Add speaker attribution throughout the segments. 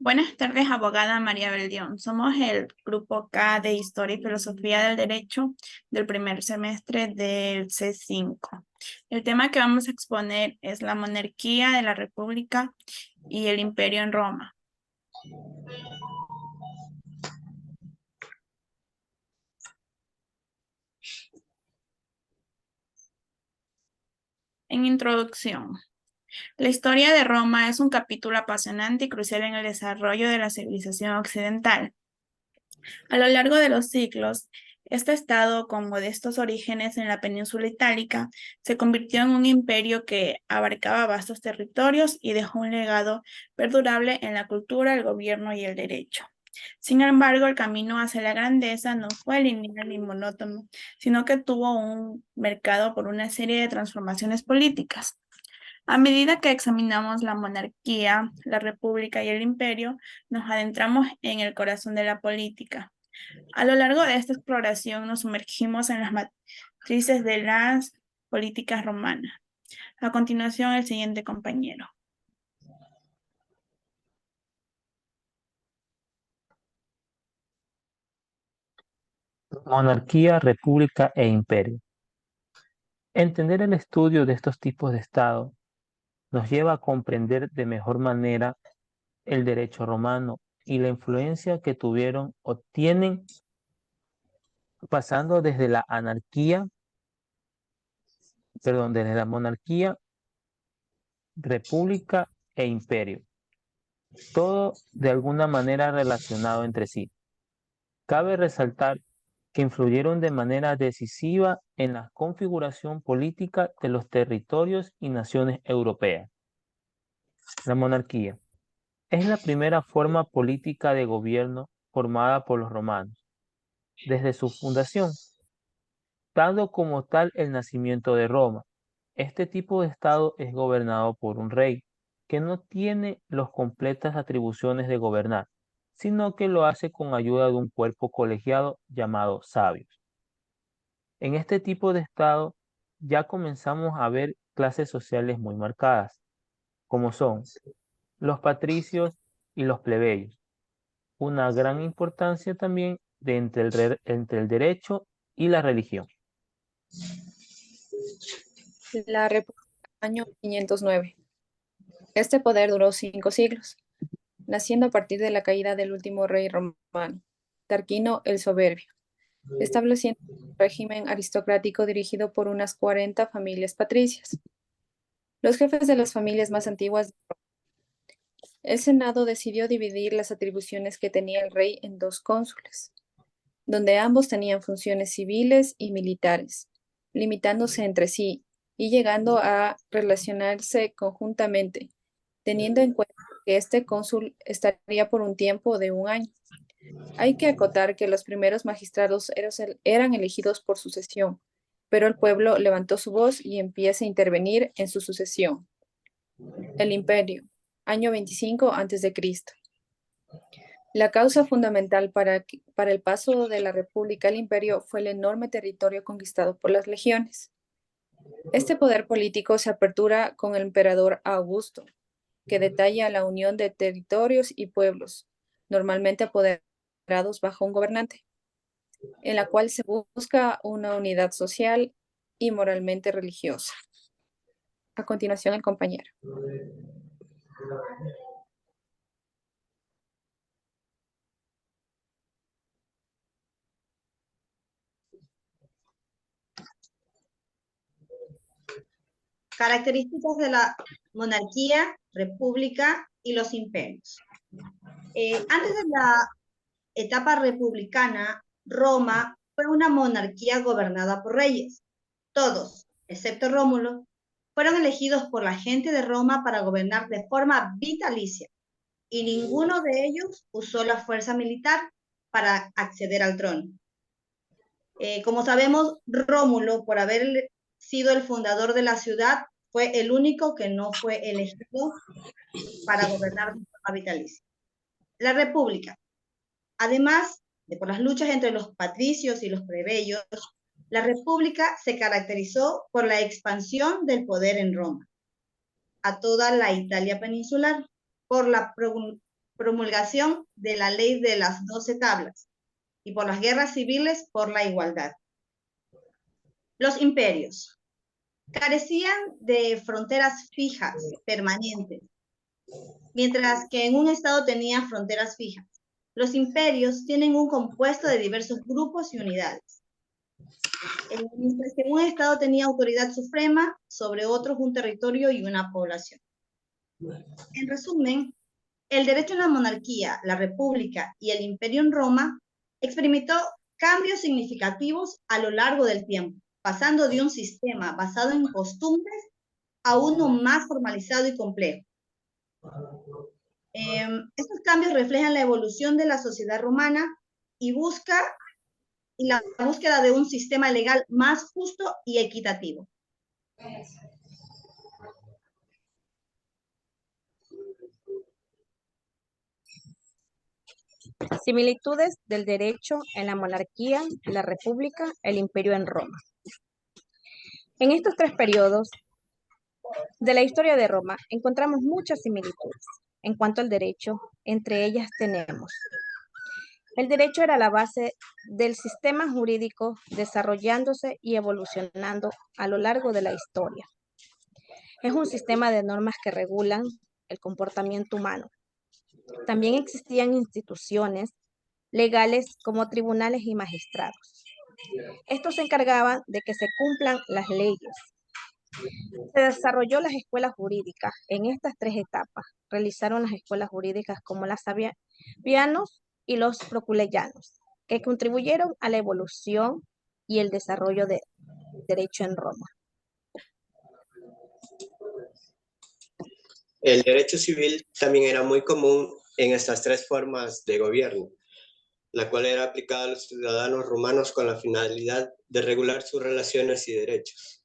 Speaker 1: Buenas tardes, abogada María Beldión. Somos el grupo K de Historia y Filosofía del Derecho del primer semestre del C5. El tema que vamos a exponer es la monarquía de la República y el imperio en Roma. En introducción, la historia de Roma es un capítulo apasionante y crucial en el desarrollo de la civilización occidental. A lo largo de los siglos, este estado, con modestos orígenes en la península itálica, se convirtió en un imperio que abarcaba vastos territorios y dejó un legado perdurable en la cultura, el gobierno y el derecho. Sin embargo, el camino hacia la grandeza no fue lineal ni monótono, sino que tuvo un mercado por una serie de transformaciones políticas. A medida que examinamos la monarquía, la república y el imperio, nos adentramos en el corazón de la política. A lo largo de esta exploración nos sumergimos en las matrices de las políticas romanas. A continuación, el siguiente compañero.
Speaker 2: Monarquía, república e imperio. Entender el estudio de estos tipos de Estado nos lleva a comprender de mejor manera el derecho romano y la influencia que tuvieron o tienen, pasando desde la desde la monarquía, república e imperio, todo de alguna manera relacionado entre sí. Cabe resaltar que influyeron de manera decisiva en la configuración política de los territorios y naciones europeas. La monarquía es la primera forma política de gobierno formada por los romanos, desde su fundación, dando como tal el nacimiento de Roma. Este tipo de Estado es gobernado por un rey, que no tiene las completas atribuciones de gobernar, sino que lo hace con ayuda de un cuerpo colegiado llamado sabios. En este tipo de Estado ya comenzamos a ver clases sociales muy marcadas, como son los patricios y los plebeyos. Una gran importancia también entre el derecho y la religión.
Speaker 3: La República, año 509. Este poder duró 5 siglos, naciendo a partir de la caída del último rey romano, Tarquino el Soberbio, estableciendo un régimen aristocrático dirigido por unas 40 familias patricias, los jefes de las familias más antiguas. El Senado decidió dividir las atribuciones que tenía el rey en 2 cónsules, donde ambos tenían funciones civiles y militares, limitándose entre sí y llegando a relacionarse conjuntamente, teniendo en cuenta que este cónsul estaría por un tiempo de 1 año. Hay que acotar que los primeros magistrados eran elegidos por sucesión, pero el pueblo levantó su voz y empieza a intervenir en su sucesión. El imperio, año 25 a.C. La causa fundamental para el paso de la República al Imperio fue el enorme territorio conquistado por las legiones. Este poder político se apertura con el emperador Augusto, que detalla la unión de territorios y pueblos, normalmente apoderados bajo un gobernante, en la cual se busca una unidad social y moralmente religiosa. A continuación, el compañero.
Speaker 4: Características de la monarquía, república y los imperios. Antes de la etapa republicana, Roma fue una monarquía gobernada por reyes. Todos, excepto Rómulo, fueron elegidos por la gente de Roma para gobernar de forma vitalicia y ninguno de ellos usó la fuerza militar para acceder al trono. Como sabemos, Rómulo, por haber sido el fundador de la ciudad, fue el único que no fue elegido para gobernar de forma vitalicia. La República, además de por las luchas entre los patricios y los plebeyos, la República se caracterizó por la expansión del poder en Roma, a toda la Italia peninsular, por la promulgación de la ley de las 12 tablas y por las guerras civiles por la igualdad. Los imperios carecían de fronteras fijas, permanentes, mientras que en un estado tenía fronteras fijas. Los imperios tienen un compuesto de diversos grupos y unidades. Mientras que un estado tenía autoridad suprema sobre otros, un territorio y una población. En resumen, el derecho en la monarquía, la república y el imperio en Roma experimentó cambios significativos a lo largo del tiempo, pasando de un sistema basado en costumbres a uno más formalizado y complejo. Estos cambios reflejan la evolución de la sociedad romana y la búsqueda de un sistema legal más justo y equitativo.
Speaker 5: Similitudes del derecho en la monarquía, la república, el imperio en Roma. En estos tres periodos de la historia de Roma encontramos muchas similitudes. En cuanto al derecho, entre ellas tenemos: el derecho era la base del sistema jurídico, desarrollándose y evolucionando a lo largo de la historia. Es un sistema de normas que regulan el comportamiento humano. También existían instituciones legales como tribunales y magistrados. Estos se encargaban de que se cumplan las leyes. Se desarrolló las escuelas jurídicas. En estas tres etapas realizaron las escuelas jurídicas como las Sabianos y los Proculeyanos, que contribuyeron a la evolución y el desarrollo del derecho en Roma.
Speaker 6: El derecho civil también era muy común en estas tres formas de gobierno, la cual era aplicada a los ciudadanos romanos con la finalidad de regular sus relaciones y derechos.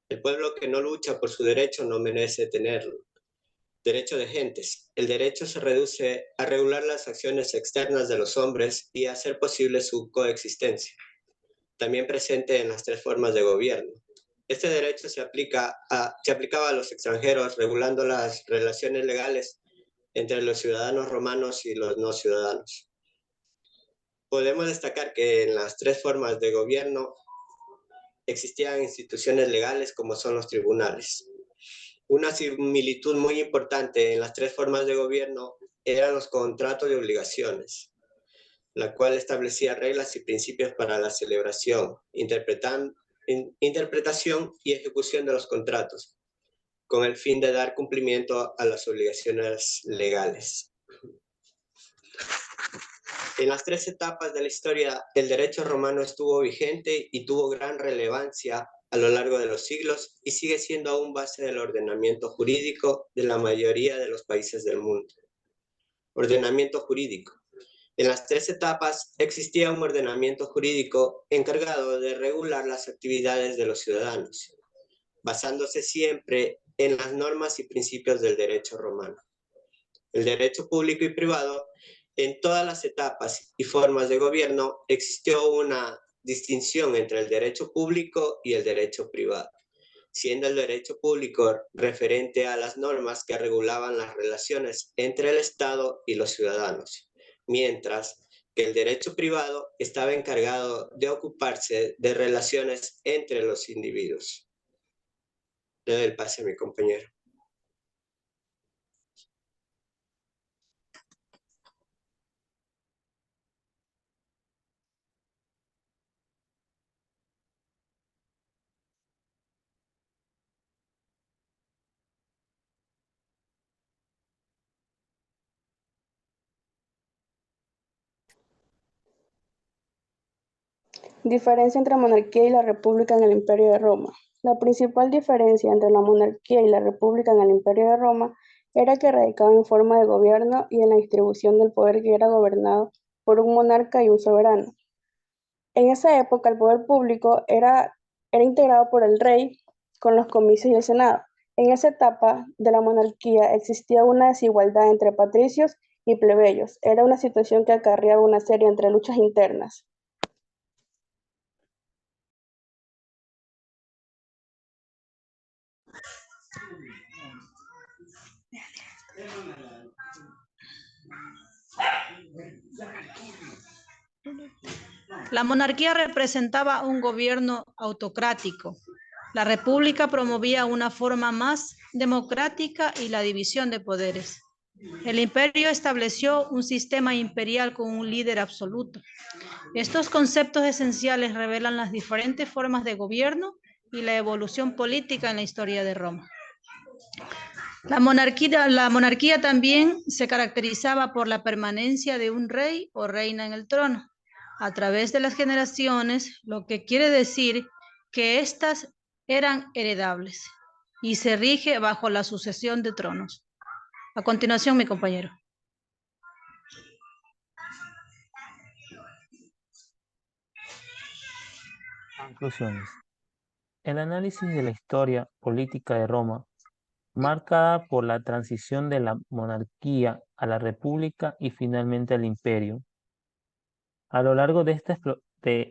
Speaker 6: El pueblo que no lucha por su derecho no merece tenerlo. Derecho de gentes. El derecho se reduce a regular las acciones externas de los hombres y a hacer posible su coexistencia. También presente en las tres formas de gobierno. Este derecho se aplicaba a los extranjeros, regulando las relaciones legales entre los ciudadanos romanos y los no ciudadanos. Podemos destacar que en las tres formas de gobierno existían instituciones legales como son los tribunales. Una similitud muy importante en las tres formas de gobierno eran los contratos de obligaciones, la cual establecía reglas y principios para la celebración, interpretación y ejecución de los contratos, con el fin de dar cumplimiento a las obligaciones legales. En las tres etapas de la historia, el derecho romano estuvo vigente y tuvo gran relevancia a lo largo de los siglos y sigue siendo aún base del ordenamiento jurídico de la mayoría de los países del mundo. Ordenamiento jurídico. En las tres etapas existía un ordenamiento jurídico encargado de regular las actividades de los ciudadanos, basándose siempre en las normas y principios del derecho romano. El derecho público y privado. En todas las etapas y formas de gobierno existió una distinción entre el derecho público y el derecho privado, siendo el derecho público referente a las normas que regulaban las relaciones entre el Estado y los ciudadanos, mientras que el derecho privado estaba encargado de ocuparse de relaciones entre los individuos. Le doy el pase a mi compañero.
Speaker 7: Diferencia entre monarquía y la república en el Imperio de Roma. La principal diferencia entre la monarquía y la república en el Imperio de Roma era que radicaba en forma de gobierno y en la distribución del poder, que era gobernado por un monarca y un soberano. En esa época el poder público era integrado por el rey con los comicios y el senado. En esa etapa de la monarquía existía una desigualdad entre patricios y plebeyos. Era una situación que acarreaba una serie entre luchas internas.
Speaker 8: La monarquía representaba un gobierno autocrático. La república promovía una forma más democrática y la división de poderes. El imperio estableció un sistema imperial con un líder absoluto. Estos conceptos esenciales revelan las diferentes formas de gobierno y la evolución política en la historia de Roma. La monarquía también se caracterizaba por la permanencia de un rey o reina en el trono a través de las generaciones, lo que quiere decir que éstas eran heredables y se rige bajo la sucesión de tronos. A continuación, mi compañero.
Speaker 2: Conclusiones. El análisis de la historia política de Roma, marcada por la transición de la monarquía a la república y finalmente al imperio. A lo largo de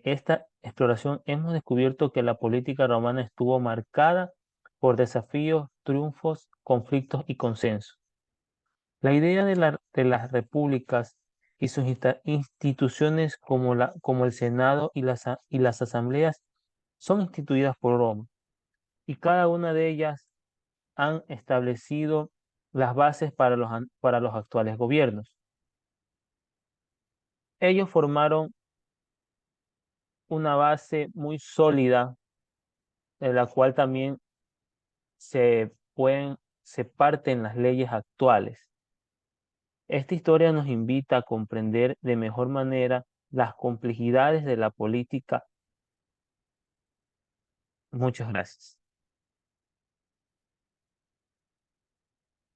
Speaker 2: esta exploración hemos descubierto que la política romana estuvo marcada por desafíos, triunfos, conflictos y consensos. La idea de las repúblicas y sus instituciones como el Senado y las asambleas son instituidas por Roma, y cada una de ellas han establecido las bases para los actuales gobiernos. Ellos formaron una base muy sólida, de la cual también se parten las leyes actuales. Esta historia nos invita a comprender de mejor manera las complejidades de la política. Muchas gracias.